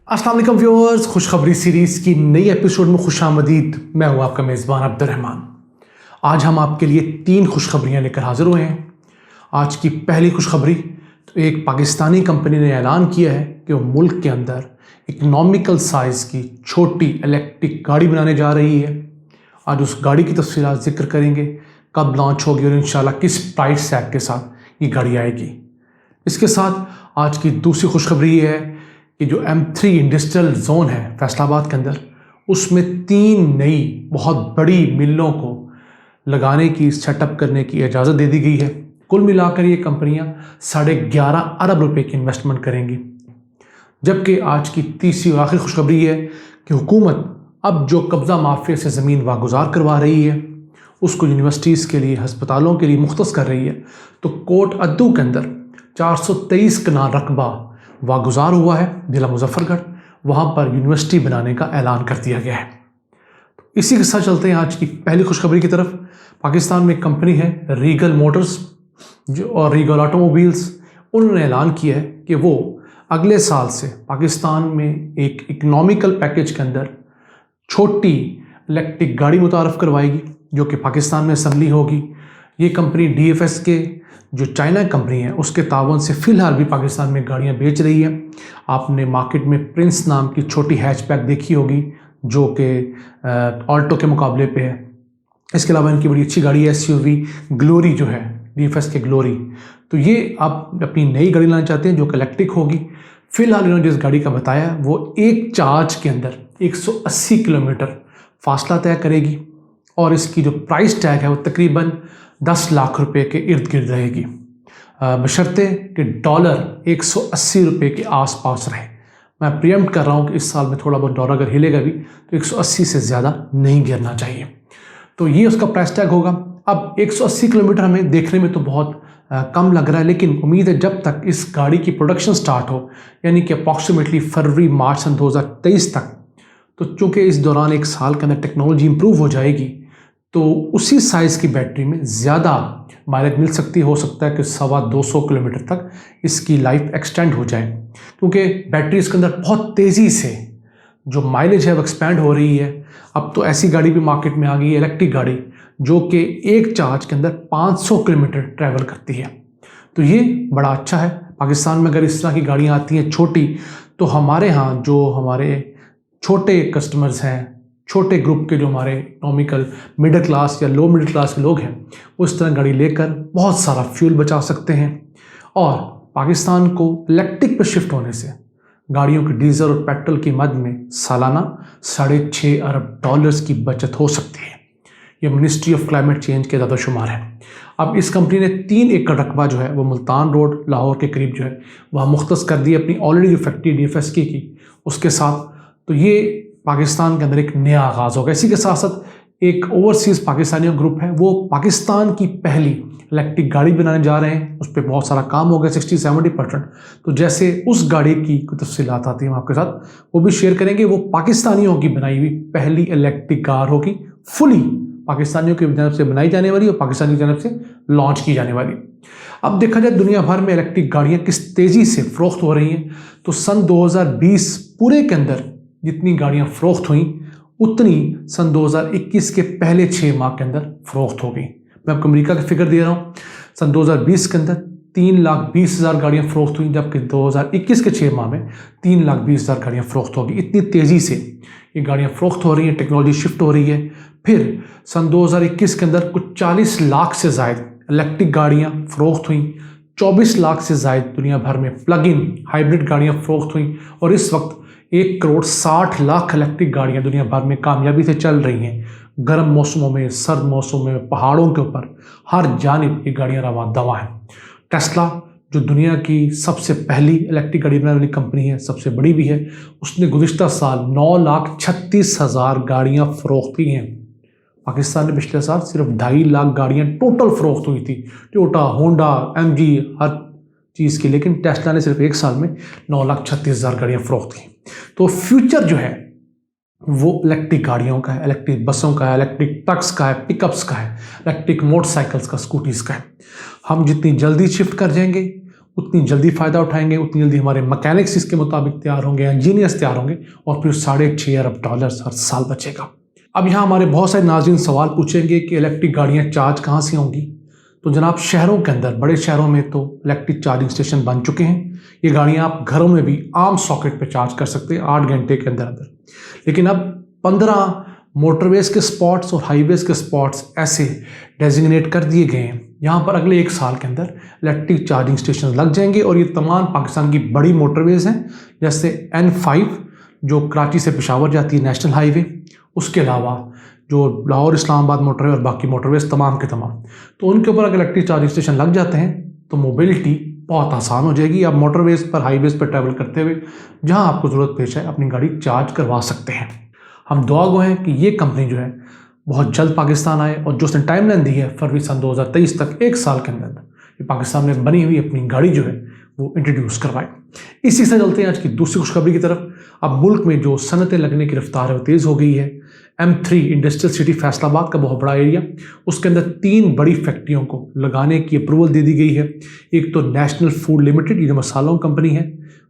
अस्सलाम वालेकुम व्यूअर्स, खुशखबरी सीरीज़ की नई एपिसोड में खुशामदीद। मैं हूं आपका मेज़बान अब्दुर्रहमान। आज हम आपके लिए 3 खुशखबरियां लेकर हाजिर हुए हैं। आज की पहली खुशखबरी, तो एक पाकिस्तानी कंपनी ने ऐलान किया है कि वो मुल्क के अंदर इकनॉमिकल साइज़ की छोटी इलेक्ट्रिक गाड़ी बनाने जा रही है। आज उस गाड़ी की तफसीलात जिक्र करेंगे, कब लॉन्च होगी और इंशाल्लाह किस प्राइस टैग के साथ ये गाड़ी आएगी। इसके साथ आज की दूसरी खुशखबरी ये है कि जो M3 इंडस्ट्रियल जोन है फैसलाबाद के अंदर, उसमें 3 नई बहुत बड़ी मिलों को लगाने की, सेटअप करने की इजाज़त दे दी गई है। कुल मिलाकर ये कंपनियां 11.5 अरब रुपए की इन्वेस्टमेंट करेंगी। जबकि आज की तीसरी और आखिरी खुशखबरी है कि हुकूमत अब जो कब्ज़ा माफिया से ज़मीन वागुजार करवा रही है, उसको यूनिवर्सिटीज़ के लिए, हस्पतालों के लिए मुख्तस कर रही है। तो कोट अद्दू के अंदर 423 कनाल रकबा वागुजार हुआ है, जिला मुजफ्फरगढ़। वहाँ पर यूनिवर्सिटी बनाने का ऐलान कर दिया गया है। इसी के साथ चलते हैं आज की पहली खुशखबरी की तरफ। पाकिस्तान में एक कंपनी है रीगल मोटर्स और रीगल ऑटोमोबाइल्स। उन्होंने ऐलान किया है कि वो अगले साल से पाकिस्तान में एक इकनॉमिकल पैकेज के अंदर छोटी इलेक्ट्रिक गाड़ी मुतारफ़ करवाएगी, जो कि पाकिस्तान में असम्बली होगी। ये कंपनी DFS के जो चाइना कंपनी है उसके तावन से फ़िलहाल भी पाकिस्तान में गाड़ियाँ बेच रही है। आपने मार्केट में प्रिंस नाम की छोटी हैचबैक देखी होगी, जो कि ऑल्टो के मुकाबले पे है। इसके अलावा इनकी बड़ी अच्छी गाड़ी है SUV ग्लोरी, जो है DFS के ग्लोरी। तो ये आप अपनी नई गाड़ी लाना चाहते हैं जो कि इलेक्ट्रिक होगी। फ़िलहाल इन्होंने जिस गाड़ी का बताया वो एक चार्ज के अंदर 180 किलोमीटर फासला तय करेगी और इसकी जो प्राइस टैग है वो तकरीबन 10 लाख रुपए के इर्द गिर्द रहेगी, बशर्ते कि डॉलर 180 रुपए के आसपास रहे। मैं प्रियम्प्ट कर रहा हूँ कि इस साल में थोड़ा बहुत डॉलर अगर हिलेगा भी तो 180 से ज़्यादा नहीं गिरना चाहिए। तो ये उसका प्राइस टैग होगा। अब 180 किलोमीटर हमें देखने में तो बहुत कम लग रहा है, लेकिन उम्मीद है जब तक इस गाड़ी की प्रोडक्शन स्टार्ट हो, यानी कि अप्रॉक्सीमेटली फरवरी मार्च सन 2023 तक, तो चूँकि इस दौरान एक साल के अंदर टेक्नोलॉजी इंप्रूव हो जाएगी, तो उसी साइज़ की बैटरी में ज़्यादा माइलेज मिल सकती हो सकता है कि 225 किलोमीटर तक इसकी लाइफ एक्सटेंड हो जाए, क्योंकि बैटरी इसके अंदर बहुत तेज़ी से जो माइलेज है वो एक्सपेंड हो रही है। अब तो ऐसी गाड़ी भी मार्केट में आ गई है, इलेक्ट्रिक गाड़ी, जो कि एक चार्ज के अंदर 500 किलोमीटर ट्रैवल करती है। तो ये बड़ा अच्छा है। पाकिस्तान में अगर इस तरह की गाड़ियाँ आती हैं छोटी, तो हमारे यहाँ जो हमारे छोटे कस्टमर्स हैं, छोटे ग्रुप के जो हमारे इकोनॉमिकल मिडिल क्लास या लो मिडिल क्लास के लोग हैं, उस तरह गाड़ी लेकर बहुत सारा फ्यूल बचा सकते हैं। और पाकिस्तान को इलेक्ट्रिक पर शिफ्ट होने से गाड़ियों के डीजल और पेट्रोल की मद में सालाना 6.5 अरब डॉलर्स की बचत हो सकती है। ये मिनिस्ट्री ऑफ क्लाइमेट चेंज के ज़्यादा शुमार है। अब इस कंपनी ने 3 एकड़ रकबा जो है वो मुल्तान रोड लाहौर के करीब जो है वह मुख्तस कर दी अपनी ऑलरेडी जो फैक्ट्री DFS की उसके साथ। तो ये पाकिस्तान के अंदर एक नया आगाज़ होगा। इसी के साथ साथ एक ओवरसीज़ पाकिस्तानी ग्रुप है, वो पाकिस्तान की पहली इलेक्ट्रिक गाड़ी बनाने जा रहे हैं। उस पर बहुत सारा काम हो गया, 60-70%। तो जैसे उस गाड़ी की कुछ तफसीलात आती हैं हम आपके साथ वो भी शेयर करेंगे। वो पाकिस्तानियों की बनाई हुई पहली इलेक्ट्रिक कार होगी, फुली पाकिस्तानियों की जानब से बनाई जाने वाली और पाकिस्तान की जानब से लॉन्च की जाने वाली। अब देखा जाए दुनिया भर में इलेक्ट्रिक गाड़ियाँ किस तेज़ी से फ़रोख्त हो रही हैं, तो सन 2020 पूरे के अंदर जितनी गाड़ियाँ फ़रोख्त हुई उतनी सन 2021 के पहले 6 माह के अंदर फ़रोख्त हो गई। मैं आपको अमेरिका की फ़िगर दे रहा हूँ। सन 2020 के अंदर 3,20,000 गाड़ियाँ फ़रोख्त हुई, जबकि 2021 के 6 माह में 3,20,000 गाड़ियाँ फ़रोख्त होगी। इतनी तेज़ी से ये गाड़ियाँ फ़रोख्त हो रही हैं, टेक्नोलॉजी शिफ्ट हो रही है। फिर सन 2021 के अंदर कुछ 40 लाख से ज़ायद इलेक्ट्रिक गाड़ियाँ फ़रोख्त हुई, 24 लाख से ज़ायद दुनिया भर में प्लग इन हाइब्रिड गाड़ियाँ फ़रोख्त हुई, और इस वक्त 1,60,00,000 इलेक्ट्रिक गाड़ियाँ दुनिया भर में कामयाबी से चल रही हैं। गर्म मौसमों में, सर्द मौसमों में, पहाड़ों के ऊपर हर जानिब ये गाड़ियाँ रवां दवा हैं। टेस्ला जो दुनिया की सबसे पहली इलेक्ट्रिक गाड़ी बनाने वाली कंपनी है, सबसे बड़ी भी है, उसने गुज़िश्ता साल 9,36,000 गाड़ियाँ फ़रोख्त की हैं। पाकिस्तान में पिछले साल सिर्फ 2.5 लाख गाड़ियाँ टोटल फ़रोख्त हुई थी, टोयोटा, होंडा, MG हर चीज़ की, लेकिन टेस्ला ने सिर्फ एक साल में 9,36,000 गाड़ियाँ फ़रोख्त की। तो फ्यूचर जो है वो इलेक्ट्रिक गाड़ियों का है, इलेक्ट्रिक बसों का है, इलेक्ट्रिक ट्रक्स का है, पिकअप्स का है, इलेक्ट्रिक मोटरसाइकिल्स का, स्कूटीज़ का है। हम जितनी जल्दी शिफ्ट कर जाएंगे उतनी जल्दी फ़ायदा उठाएंगे, उतनी जल्दी हमारे मैकेनिक्स इसके मुताबिक तैयार होंगे, इंजीनियर्स तैयार होंगे और फिर $6.5 अरब हर साल बचेगा। अब यहाँ हमारे बहुत सारे नाज़रीन सवाल पूछेंगे कि इलेक्ट्रिक गाड़ियाँ चार्ज कहाँ से होंगी। तो जनाब, शहरों के अंदर, बड़े शहरों में तो इलेक्ट्रिक चार्जिंग स्टेशन बन चुके हैं। ये गाड़ियाँ आप घरों में भी आम सॉकेट पे चार्ज कर सकते हैं 8 घंटे के अंदर अंदर। लेकिन अब 15 मोटरवेज के स्पॉट्स और हाईवेज के स्पॉट्स ऐसे डेजिग्नेट कर दिए गए हैं, यहाँ पर अगले 1 साल के अंदर इलेक्ट्रिक चार्जिंग स्टेशन लग जाएंगे। और ये तमाम पाकिस्तान की बड़ी मोटरवेज हैं, जैसे N5 जो कराची से पेशावर जाती है नेशनल हाईवे, उसके अलावा जो लाहौर इस्लामाबाद मोटरवे और बाकी मोटरवेज तमाम के तमाम, तो उनके ऊपर अगर इलेक्ट्रिक चार्जिंग स्टेशन लग जाते हैं तो मोबिलिटी बहुत आसान हो जाएगी। आप मोटरवेज पर, हाईवेज पर ट्रैवल करते हुए जहां आपको ज़रूरत पेश आए अपनी गाड़ी चार्ज करवा सकते हैं। हम दुआ गो हैं कि ये कंपनी जो है बहुत जल्द पाकिस्तान आए और जो उसने टाइमलाइन दी है फरवरी सन 2023 तक, 1 साल के अंदर ये पाकिस्तान में बनी हुई अपनी गाड़ी जो है वो इंट्रोड्यूस करवाए। इसी से चलते हैं आज की दूसरी खुशखबरी की तरफ। अब मुल्क में जो सनतें लगने की रफ्तार है वो तेज़ हो गई है। M3 इंडस्ट्रियल सिटी फैसलाबाद का बहुत बड़ा एरिया, उसके अंदर 3 बड़ी फैक्ट्रियों को लगाने की अप्रूवल दे दी गई है। एक तो नेशनल फूड लिमिटेड, ये जो मसालों कंपनी है,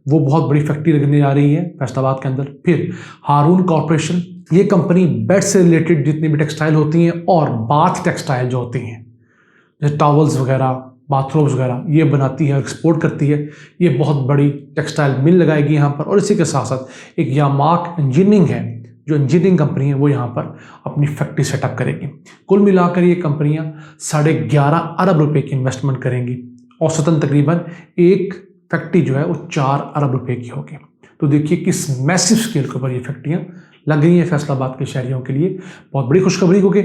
वो बहुत बड़ी फैक्ट्री लगने जा रही है फैसलाबाद के अंदर। फिर हारून कॉरपोरेशन, ये कंपनी बेड से रिलेटेड जितनी भी टेक्सटाइल होती हैं और बाथ टेक्सटाइल जो होती हैं, जैसे टॉवल्स वगैरह, बाथरोब्स वगैरह, ये बनाती है और एक्सपोर्ट करती है। ये बहुत बड़ी टेक्सटाइल मिल लगाएगी यहाँ पर। और इसी के साथ साथ एक यामाक इंजीनियरिंग है, जो इंजीनियरिंग कंपनी है, वो यहाँ पर अपनी फैक्ट्री सेटअप करेगी। कुल मिलाकर ये कंपनियाँ 11.5 अरब रुपए की इन्वेस्टमेंट करेंगी। औसतन तकरीबन एक फैक्ट्री जो है वो 4 अरब रुपए की होगी। तो देखिए किस मैसिव स्केल के ऊपर ये फैक्ट्रियाँ लग गई हैं फैसलाबाद के शहरियों के लिए। बहुत बड़ी खुशखबरी, क्योंकि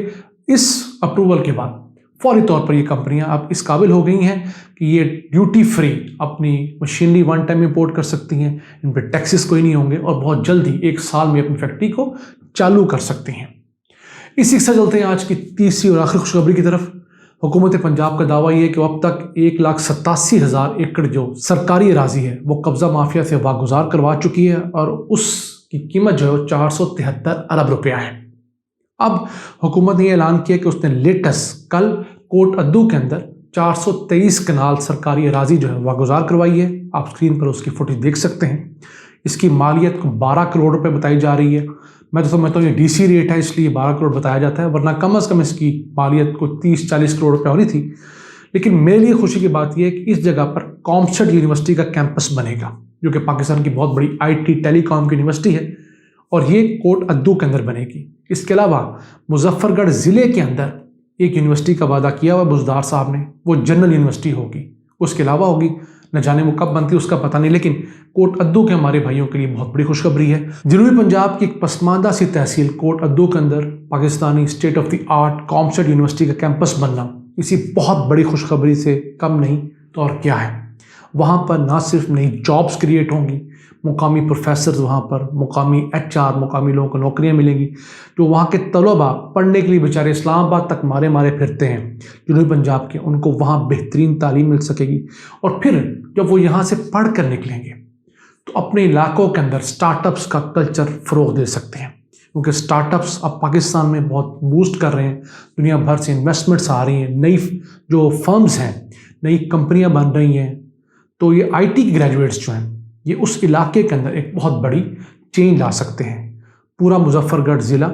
इस अप्रूवल के बाद फौरी तौर पर ये कंपनियां अब इस काबिल हो गई हैं कि ये ड्यूटी फ्री अपनी मशीनरी 1 टाइम इंपोर्ट कर सकती हैं, इन पर टैक्सेस कोई नहीं होंगे और बहुत जल्दी 1 साल में अपनी फैक्ट्री को चालू कर सकती हैं। इसी से चलते हैं आज की तीसरी और आखिरी खुशखबरी की तरफ। हुकूमत पंजाब का दावा ये है कि अब तक 1,87,000 एकड़ जो सरकारी अराजी है वो कब्जा माफिया से वागुजार करवा चुकी है और उसकी कीमत जो है 473 अरब रुपया है। अब हुकूमत ने ऐलान किया कि उसने लेटेस्ट कल कोट अद्दू के अंदर 423 कनाल सरकारी अराजी जो है वागुजार करवाई है। आप स्क्रीन पर उसकी फुटेज देख सकते हैं। इसकी मालियत को 12 करोड़ रुपए बताई जा रही है। मैं तो समझता हूँ ये डीसी रेट है इसलिए 12 करोड़ बताया जाता है, वरना कम से कम इसकी मालियत को 30-40 करोड़ रुपए होनी थी। लेकिन मेरे लिए खुशी की बात यह है कि इस जगह पर कॉमसेट यूनिवर्सिटी का कैंपस बनेगा, जो कि पाकिस्तान की बहुत बड़ी IT टेलीकॉम की यूनिवर्सिटी है और ये कोट अद्दू के अंदर बनेगी। इसके अलावा मुजफ्फरगढ़ ज़िले के अंदर एक यूनिवर्सिटी का वादा किया हुआ बुजदार साहब ने, वो जनरल यूनिवर्सिटी होगी। उसके अलावा होगी, न जाने वो कब बनती है उसका पता नहीं, लेकिन कोट अद्दू के हमारे भाइयों के लिए बहुत बड़ी खुशखबरी है। जनूबी पंजाब की एक पसमानदा सी तहसील कोट अद्दू के अंदर Pakistani state of the art COMSATS university का कैंपस बनना इसी बहुत बड़ी खुशखबरी से कम नहीं तो और क्या है। वहाँ पर ना सिर्फ नई जॉब्स क्रिएट होंगी, मुकामी प्रोफेसर्स वहाँ पर, मुकामी HR, मुकामी लोगों को नौकरियाँ मिलेंगी। जो वहाँ के तलबा पढ़ने के लिए बेचारे इस्लामाबाद तक मारे मारे फिरते हैं जनूबी पंजाब के, उनको वहाँ बेहतरीन तालीम मिल सकेगी। और फिर जब वो यहाँ से पढ़ कर निकलेंगे तो अपने इलाकों के अंदर स्टार्टअप्स का कल्चर फ़रोग दे सकते हैं, क्योंकि स्टार्टअप्स अब पाकिस्तान में बहुत बूस्ट कर रहे हैं। दुनिया भर से इन्वेस्टमेंट्स आ रही हैं, नई जो फर्म्स हैं, नई कंपनियाँ बन रही हैं। तो ये IT के ग्रेजुएट्स जो हैं ये उस इलाके के अंदर एक बहुत बड़ी चेंज ला सकते हैं। पूरा मुजफ्फरगढ़ ज़िला,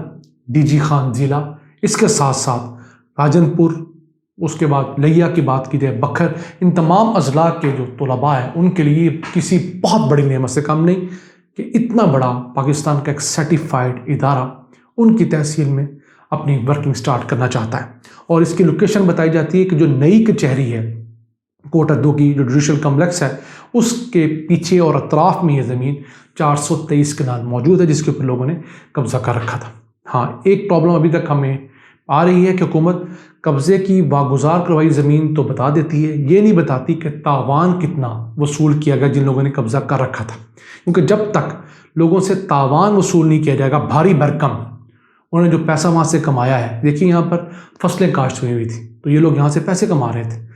DG खान ज़िला, इसके साथ साथ राजनपुर, उसके बाद लिया की बात की जाए, बखर, इन तमाम अजला के जो तलबा हैं उनके लिए किसी बहुत बड़ी नेमत से कम नहीं कि इतना बड़ा पाकिस्तान का एक सर्टिफाइड इदारा उनकी तहसील में अपनी वर्किंग स्टार्ट करना चाहता है। और इसकी लोकेशन बताई जाती है कि जो नई कचहरी है कोट अद्दू की, जो जुडिशल कम्प्लेक्स है, उसके पीछे और अतराफ में ये ज़मीन 423 कनाल मौजूद है जिसके ऊपर लोगों ने कब्जा कर रखा था। हाँ, एक प्रॉब्लम अभी तक हमें आ रही है कि हुकूमत कब्ज़े की वागुजार करवाई ज़मीन तो बता देती है, ये नहीं बताती कि तावान कितना वसूल किया गया जिन लोगों ने कब्ज़ा कर रखा था। क्योंकि जब तक लोगों से तावान वसूल नहीं किया जाएगा भारी भरकम, उन्होंने जो पैसा वहाँ से कमाया है, देखिए यहाँ पर फसलें काश्त हुई थी तो ये लोग यहाँ से पैसे कमा रहे थे,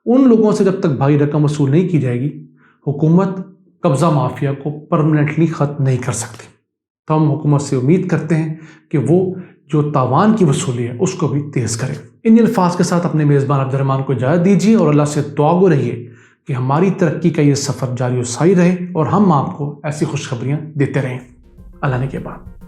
उन लोगों से जब तक भारी रकम वसूल नहीं की जाएगी हुकूमत कब्ज़ा माफिया को परमानेंटली ख़त्म नहीं कर सकती। तो हम हुकूमत से उम्मीद करते हैं कि वो जो तावान की वसूली है उसको भी तेज़ करें। इन अल्फाज के साथ अपने मेज़बान अब्दुर्रहमान को इजाज़त दीजिए और अल्लाह से दुआ गो रहिए कि हमारी तरक्की का ये सफ़र जारी और साई रहे और हम आपको ऐसी खुशखबरियाँ देते रहें। अल्लाह ने के बाद।